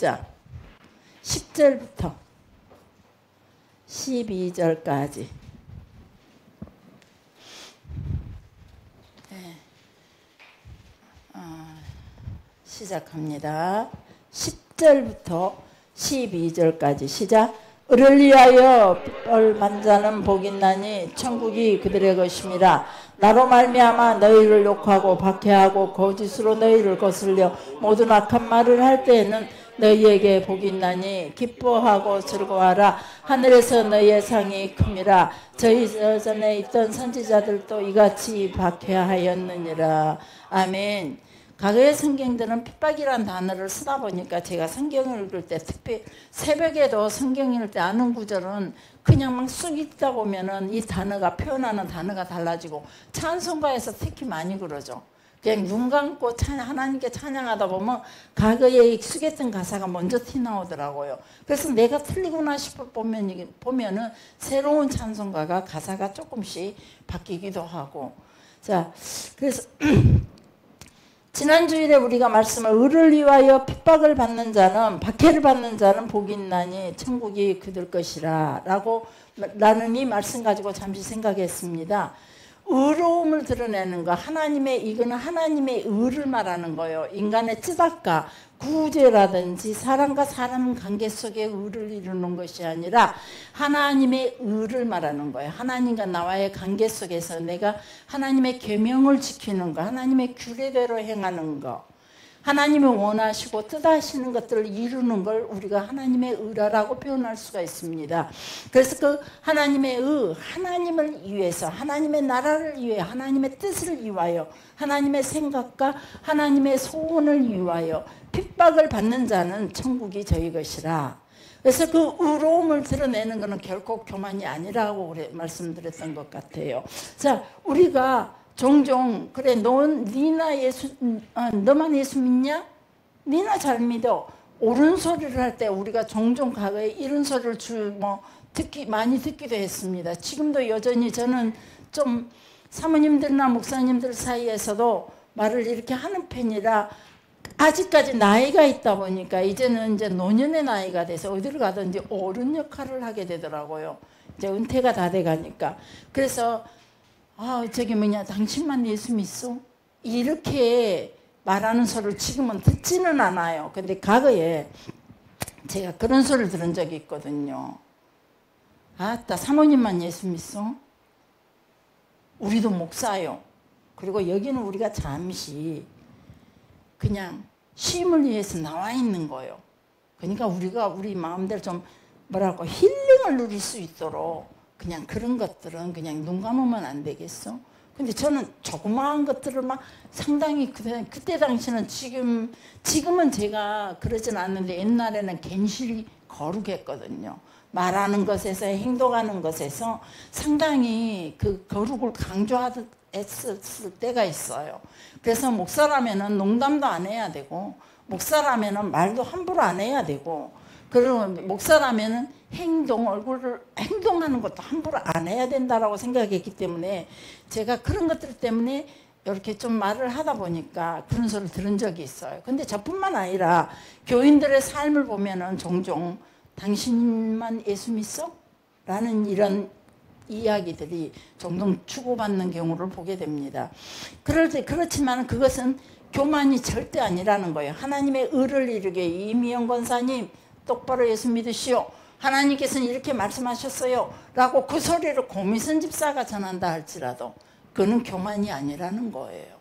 5장 10절부터 12절까지 시작합니다. 10절부터 12절까지 시작. 을을 위하여 뻘 만자는 복 있나니 천국이 그들의 것임이라. 나로 말미암아 너희를 욕하고 박해하고 거짓으로 너희를 거슬려 모든 악한 말을 할 때에는 너희에게 복이 있나니 기뻐하고 즐거워하라. 하늘에서 너희의 상이 큼이라. 저희 전에 있던 선지자들도 이같이 박해하였느니라. 아멘. 과거의 성경들은 핍박이란 단어를 쓰다 보니까 제가 성경을 읽을 때 특히 새벽에도 성경 읽을 때 아는 구절은 그냥 막 쑥 읽다 보면은 이 단어가 표현하는 단어가 달라지고 찬송가에서 특히 많이 그러죠. 그냥 눈 감고 하나님께 찬양하다 보면 과거에 익숙했던 가사가 먼저 튀어나오더라고요. 그래서 내가 틀리구나 싶어 보면은 새로운 찬송가가 가사가 조금씩 바뀌기도 하고. 자, 그래서 지난 주일에 우리가 말씀을 을을 위하여 핍박을 받는 자는 박해를 받는 자는 복이 있나니 천국이 그들 것이라 라고 나는 이 말씀 가지고 잠시 생각했습니다. 의로움을 드러내는 거, 이거는 하나님의 의를 말하는 거예요. 인간의 찌닥과 구제라든지 사람과 사람 관계 속의 의를 이루는 것이 아니라 하나님의 의를 말하는 거예요. 하나님과 나와의 관계 속에서 내가 하나님의 계명을 지키는 거, 하나님의 규례대로 행하는 거, 하나님이 원하시고 뜻하시는 것들을 이루는 걸 우리가 하나님의 의라고 표현할 수가 있습니다. 그래서 그 하나님의 의, 하나님을 위해서, 하나님의 나라를 위해, 하나님의 뜻을 위하여, 하나님의 생각과 하나님의 소원을 위하여 핍박을 받는 자는 천국이 저희 것이라. 그래서 그 의로움을 드러내는 것은 결코 교만이 아니라고 말씀드렸던 것 같아요. 자, 우리가 종종 그래 너만 예수 믿냐? 니나 잘 믿어. 옳은 소리를 할 때 우리가 종종 과거에 이런 소리를 많이 듣기도 했습니다. 지금도 여전히 저는 좀 사모님들이나 목사님들 사이에서도 말을 이렇게 하는 편이라 아직까지 나이가 있다 보니까 이제는 이제 노년의 나이가 돼서 어디를 가든지 어른 역할을 하게 되더라고요. 이제 은퇴가 다 돼가니까. 그래서 당신만 예수 믿어? 이렇게 말하는 소리를 지금은 듣지는 않아요. 근데 과거에 제가 그런 소리를 들은 적이 있거든요. 아따, 사모님만 예수 믿어? 우리도 목사요. 그리고 여기는 우리가 잠시 그냥 쉼을 위해서 나와 있는 거예요. 그러니까 우리가 우리 마음대로 좀 힐링을 누릴 수 있도록 그냥 그런 것들은 그냥 눈 감으면 안 되겠어? 근데 저는 조그마한 것들을 막 상당히 그때 당시는 지금은 제가 그러진 않는데 옛날에는 괜시리 거룩했거든요. 말하는 것에서 행동하는 것에서 상당히 그 거룩을 강조했을 때가 있어요. 그래서 목사라면은 농담도 안 해야 되고, 목사라면은 말도 함부로 안 해야 되고, 그리고 목사라면은 행동하는 것도 함부로 안 해야 된다라고 생각했기 때문에 제가 그런 것들 때문에 이렇게 좀 말을 하다 보니까 그런 소리를 들은 적이 있어요. 근데 저뿐만 아니라 교인들의 삶을 보면은 종종 당신만 예수 믿어? 라는 이런 이야기들이 종종 주고받는 경우를 보게 됩니다. 그렇지만 그것은 교만이 절대 아니라는 거예요. 하나님의 의를 이루게 이미영 권사님 똑바로 예수 믿으시오. 하나님께서는 이렇게 말씀하셨어요. 라고 그 소리를 고미선 집사가 전한다 할지라도 그는 교만이 아니라는 거예요.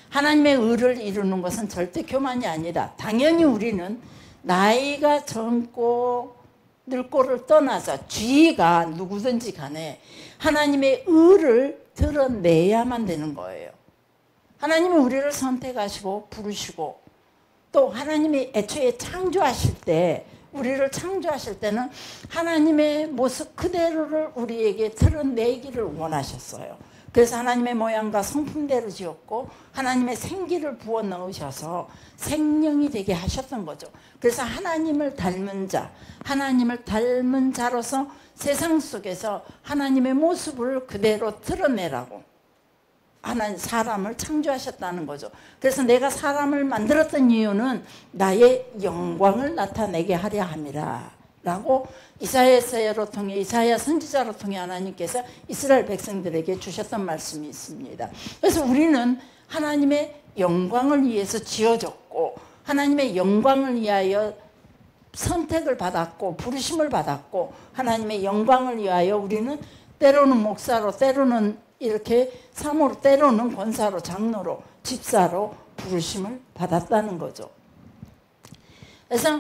하나님의 의를 이루는 것은 절대 교만이 아니다. 당연히 우리는 나이가 젊고 늙고를 떠나서 쥐가 누구든지 간에 하나님의 의를 드러내야만 되는 거예요. 하나님은 우리를 선택하시고 부르시고 또 하나님이 애초에 우리를 창조하실 때는 하나님의 모습 그대로를 우리에게 드러내기를 원하셨어요. 그래서 하나님의 모양과 성품대로 지었고 하나님의 생기를 부어 넣으셔서 생명이 되게 하셨던 거죠. 그래서 하나님을 닮은 자로서 세상 속에서 하나님의 모습을 그대로 드러내라고. 하나님 사람을 창조하셨다는 거죠. 그래서 내가 사람을 만들었던 이유는 나의 영광을 나타내게 하려 함이라 라고 이사야서로 통해 이사야 선지자로 통해 하나님께서 이스라엘 백성들에게 주셨던 말씀이 있습니다. 그래서 우리는 하나님의 영광을 위해서 지어졌고 하나님의 영광을 위하여 선택을 받았고 부르심을 받았고 하나님의 영광을 위하여 우리는 때로는 목사로 때로는 이렇게 사모로 때로는 권사로 장로로 집사로 부르심을 받았다는 거죠. 그래서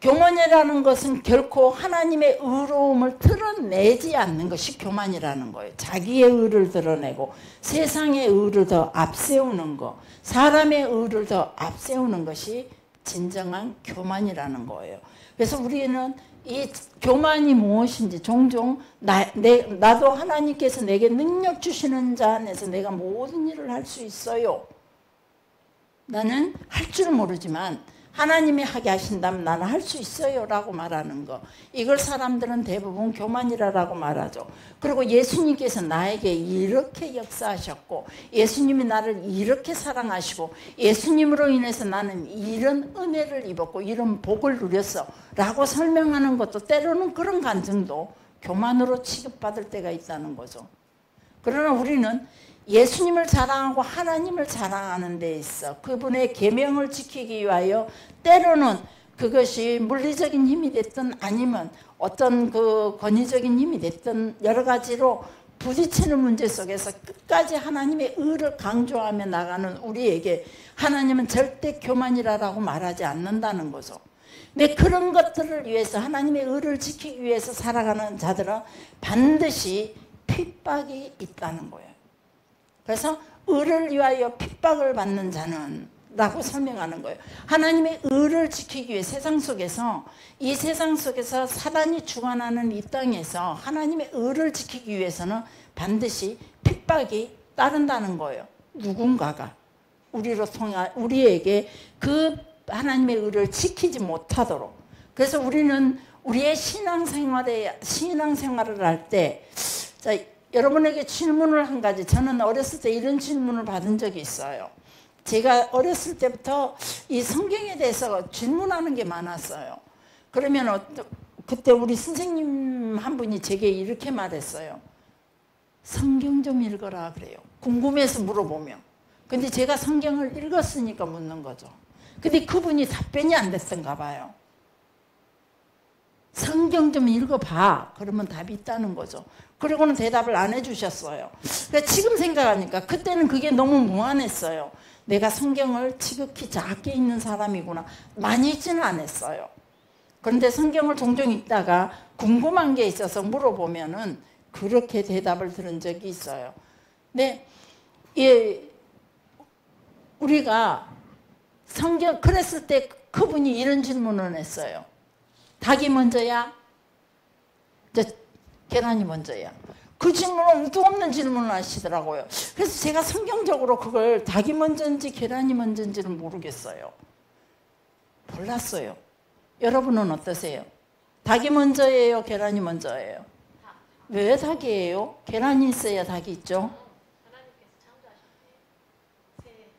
교만이라는 것은 결코 하나님의 의로움을 드러내지 않는 것이 교만이라는 거예요. 자기의 의를 드러내고 세상의 의를 더 앞세우는 것, 사람의 의를 더 앞세우는 것이 진정한 교만이라는 거예요. 그래서 우리는 이 교만이 무엇인지 종종 나도 하나님께서 내게 능력 주시는 자 안에서 내가 모든 일을 할 수 있어요. 나는 할 줄 모르지만 하나님이 하게 하신다면 나는 할 수 있어요 라고 말하는 거, 이걸 사람들은 대부분 교만이라고 말하죠. 그리고 예수님께서 나에게 이렇게 역사하셨고 예수님이 나를 이렇게 사랑하시고 예수님으로 인해서 나는 이런 은혜를 입었고 이런 복을 누렸어 라고 설명하는 것도 때로는 그런 간증도 교만으로 취급받을 때가 있다는 거죠. 그러나 우리는 예수님을 자랑하고 하나님을 자랑하는 데 있어 그분의 계명을 지키기 위하여 때로는 그것이 물리적인 힘이 됐든 아니면 어떤 그 권위적인 힘이 됐든 여러 가지로 부딪히는 문제 속에서 끝까지 하나님의 의를 강조하며 나가는 우리에게 하나님은 절대 교만이라고 말하지 않는다는 거죠. 근데 그런 것들을 위해서 하나님의 의를 지키기 위해서 살아가는 자들은 반드시 핍박이 있다는 거예요. 그래서 의를 위하여 핍박을 받는 자는 라고 설명하는 거예요. 하나님의 의를 지키기 위해 세상 속에서 이 세상 속에서 사단이 주관하는 이 땅에서 하나님의 의를 지키기 위해서는 반드시 핍박이 따른다는 거예요. 누군가가 우리에게 그 하나님의 의를 지키지 못하도록. 그래서 우리는 우리의 신앙생활을 할 때 여러분에게 질문을 한 가지, 저는 어렸을 때 이런 질문을 받은 적이 있어요. 제가 어렸을 때부터 이 성경에 대해서 질문하는 게 많았어요. 그러면 그때 우리 선생님 한 분이 제게 이렇게 말했어요. 성경 좀 읽어라 그래요. 궁금해서 물어보면. 근데 제가 성경을 읽었으니까 묻는 거죠. 근데 그분이 답변이 안 됐던가 봐요. 성경 좀 읽어봐. 그러면 답이 있다는 거죠. 그리고는 대답을 안 해주셨어요. 그러니까 지금 생각하니까 그때는 그게 너무 무안했어요. 내가 성경을 지극히 작게 읽는 사람이구나. 많이 읽지는 않았어요. 그런데 성경을 종종 읽다가 궁금한 게 있어서 물어보면은 그렇게 대답을 들은 적이 있어요. 근데 우리가 성경 그랬을 때 그분이 이런 질문을 했어요. 닭이 먼저야? 계란이 먼저야? 그 질문은 의도 없는 질문을 하시더라고요. 그래서 제가 성경적으로 그걸 닭이 먼저인지 계란이 먼저인지는 모르겠어요. 몰랐어요. 여러분은 어떠세요? 닭이 먼저예요? 계란이 먼저예요? 왜 닭이에요? 계란이 있어야 닭이 있죠? 하나님께서 창조하셨는데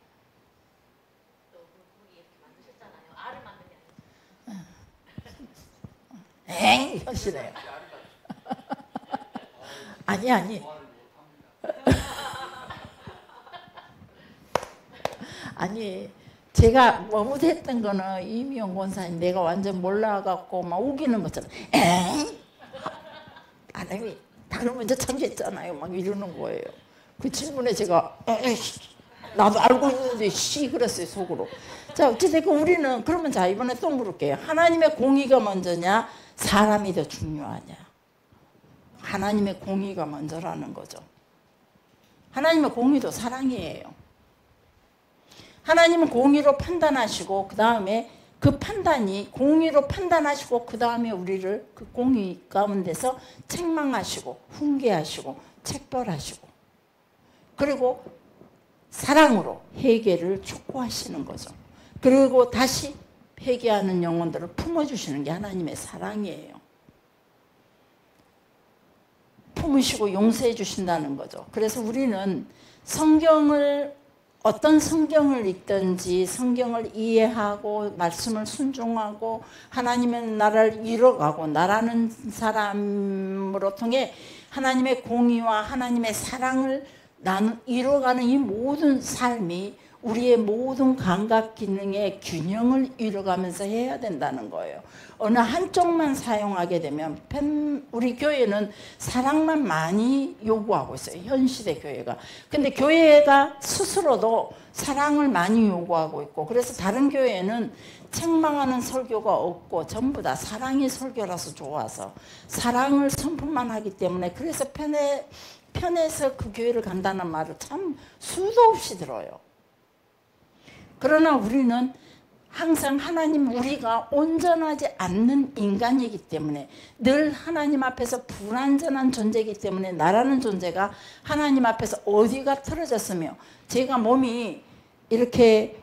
물고기 이렇게 만드셨잖아요. 알을 만든 게 아니죠. 엥! 하시네요. 아니. 아니, 제가 머뭇했던 거는 이미영 권사님 내가 완전 몰라갖고 막 우기는 것처럼 엥? 하나님이 나를 먼저 창조했잖아요. 막 이러는 거예요. 그 질문에 제가 나도 알고 있는데 그랬어요, 속으로. 자, 어찌됐건 우리는 그러면 자 이번에 또 물을게요. 하나님의 공의가 먼저냐 사람이 더 중요하냐? 하나님의 공의가 먼저라는 거죠. 하나님의 공의도 사랑이에요. 하나님은 공의로 판단하시고 그 다음에 그 판단이 공의로 판단하시고 그 다음에 우리를 그 공의 가운데서 책망하시고 훈계하시고 책벌하시고 그리고 사랑으로 회개를 촉구하시는 거죠. 그리고 다시 회개하는 영혼들을 품어주시는 게 하나님의 사랑이에요. 품으시고 용서해 주신다는 거죠. 그래서 우리는 성경을 어떤 성경을 읽든지 성경을 이해하고 말씀을 순종하고 하나님의 나라를 이뤄가고 나라는 사람으로 통해 하나님의 공의와 하나님의 사랑을 이뤄가는 이 모든 삶이 우리의 모든 감각 기능의 균형을 이뤄가면서 해야 된다는 거예요. 어느 한쪽만 사용하게 되면 우리 교회는 사랑만 많이 요구하고 있어요. 현 시대 교회가. 근데 교회가 스스로도 사랑을 많이 요구하고 있고, 그래서 다른 교회는 책망하는 설교가 없고 전부 다 사랑의 설교라서 좋아서 사랑을 선포만 하기 때문에, 그래서 편해서 그 교회를 간다는 말을 참 수도 없이 들어요. 그러나 우리는 항상 우리가 온전하지 않는 인간이기 때문에, 늘 하나님 앞에서 불완전한 존재이기 때문에, 나라는 존재가 하나님 앞에서 어디가 틀어졌으며 제가 몸이 이렇게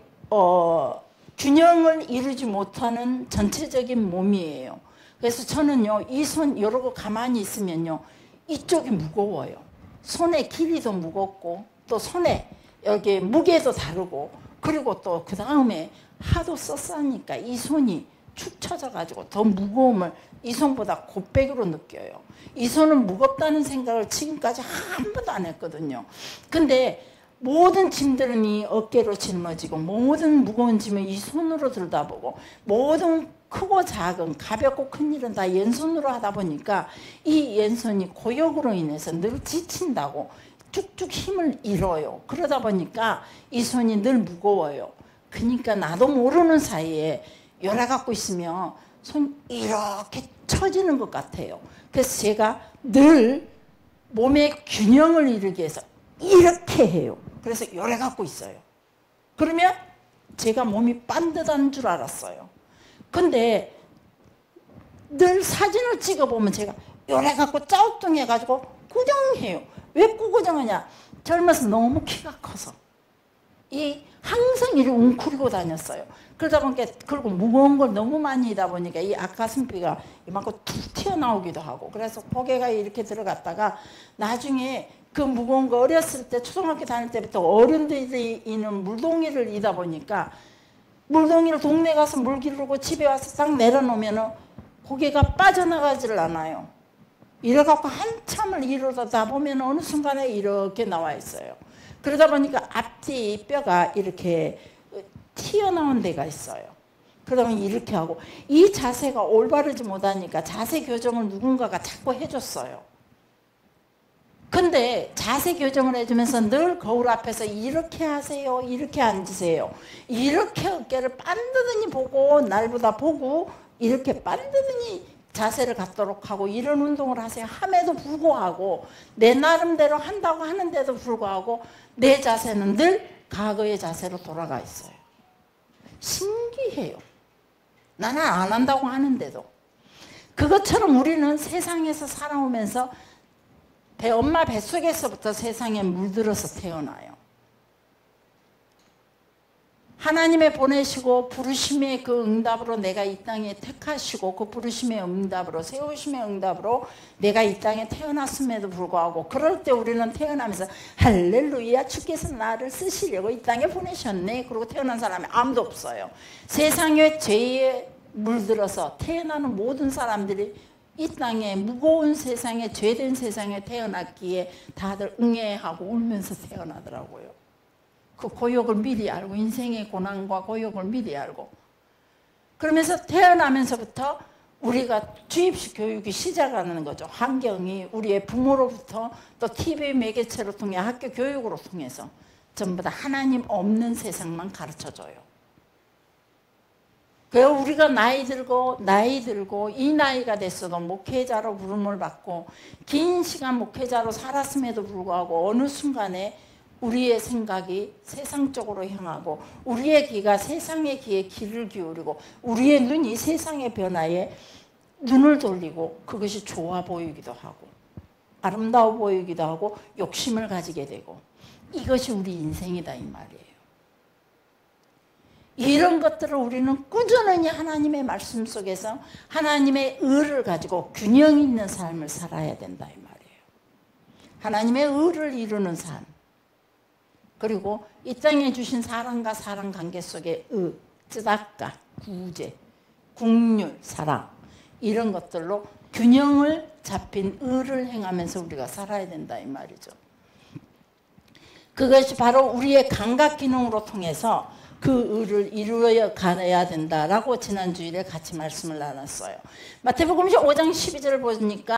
균형을 이루지 못하는 전체적인 몸이에요. 그래서 저는요, 이 손 이러고 가만히 있으면요, 이쪽이 무거워요. 손의 길이도 무겁고, 또 손에 여기 무게도 다르고, 그리고 또 그 다음에 하도 썼으니까 이 손이 축 처져가지고 더 무거움을 이 손보다 곱배기로 느껴요. 이 손은 무겁다는 생각을 지금까지 한 번도 안 했거든요. 근데 모든 짐들은 이 어깨로 짊어지고, 모든 무거운 짐을 이 손으로 들다 보고, 모든 크고 작은 가볍고 큰 일은 다 왼손으로 하다 보니까 이 왼손이 고역으로 인해서 늘 지친다고 쭉쭉 힘을 잃어요. 그러다 보니까 이 손이 늘 무거워요. 그러니까 나도 모르는 사이에 열어 갖고 있으면 손 이렇게 처지는 것 같아요. 그래서 제가 늘 몸의 균형을 이루기 위해서 이렇게 해요. 그래서 열어 갖고 있어요. 그러면 제가 몸이 반듯한 줄 알았어요. 근데 늘 사진을 찍어보면 제가 열어 갖고 짜우뚱해가지고 구정해요. 왜 꾸꾸정하냐? 젊어서 너무 키가 커서 항상 이렇게 웅크리고 다녔어요. 그러다 보니까, 그리고 무거운 걸 너무 많이 이다 보니까 이 앞가슴뼈가 이만큼 툭 튀어나오기도 하고, 그래서 포개가 이렇게 들어갔다가 나중에 그 무거운 거 어렸을 때 초등학교 다닐 때부터 어른들이 이는 물동이를 이다 보니까, 물동이를 동네 가서 물 기르고 집에 와서 딱 내려놓으면 고개가 빠져나가지를 않아요. 이래갖고 한참을 이러다 보면 어느 순간에 이렇게 나와 있어요. 그러다 보니까 앞뒤 뼈가 이렇게 튀어나온 데가 있어요. 그러다 보면 이렇게 하고, 이 자세가 올바르지 못하니까 자세 교정을 누군가가 자꾸 해줬어요. 근데 자세 교정을 해주면서 늘 거울 앞에서 이렇게 하세요, 이렇게 앉으세요, 이렇게 어깨를 반드더니 보고, 날보다 보고 이렇게 반드더니 자세를 갖도록 하고, 이런 운동을 하세요 함에도 불구하고, 내 나름대로 한다고 하는데도 불구하고 내 자세는 늘 과거의 자세로 돌아가 있어요. 신기해요. 나는 안 한다고 하는데도. 그것처럼 우리는 세상에서 살아오면서 엄마 뱃속에서부터 세상에 물들어서 태어나요. 하나님의 보내시고 부르심의 그 응답으로 내가 이 땅에 택하시고, 그 부르심의 응답으로, 세우심의 응답으로 내가 이 땅에 태어났음에도 불구하고, 그럴 때 우리는 태어나면서 할렐루야, 주께서 나를 쓰시려고 이 땅에 보내셨네, 그리고 태어난 사람이 아무도 없어요. 세상의 죄에 물들어서 태어나는 모든 사람들이 이 땅에, 무거운 세상에, 죄된 세상에 태어났기에 다들 응애하고 울면서 태어나더라고요. 그 고역을 미리 알고, 인생의 고난과 고역을 미리 알고. 그러면서 태어나면서부터 우리가 주입식 교육이 시작하는 거죠. 환경이 우리의 부모로부터, 또 TV 매개체로 통해, 학교 교육으로 통해서 전부 다 하나님 없는 세상만 가르쳐줘요. 그래서 우리가 나이 들고 이 나이가 됐어도 목회자로 부름을 받고 긴 시간 목회자로 살았음에도 불구하고, 어느 순간에 우리의 생각이 세상 쪽으로 향하고, 우리의 귀가 세상의 귀에 귀를 기울이고, 우리의 눈이 세상의 변화에 눈을 돌리고, 그것이 좋아 보이기도 하고 아름다워 보이기도 하고 욕심을 가지게 되고, 이것이 우리 인생이다 이 말이에요. 이런 것들을 우리는 꾸준히 하나님의 말씀 속에서 하나님의 의를 가지고 균형 있는 삶을 살아야 된다 이 말이에요. 하나님의 의를 이루는 삶. 그리고 이 땅에 주신 사람과 사람 관계 속에 쯔다까, 구제, 국률, 사랑 이런 것들로 균형을 잡힌 의를 행하면서 우리가 살아야 된다 이 말이죠. 그것이 바로 우리의 감각 기능으로 통해서 그 의를 이루어 가야 된다라고 지난 주일에 같이 말씀을 나눴어요. 마태복음 5장 12절을 보니까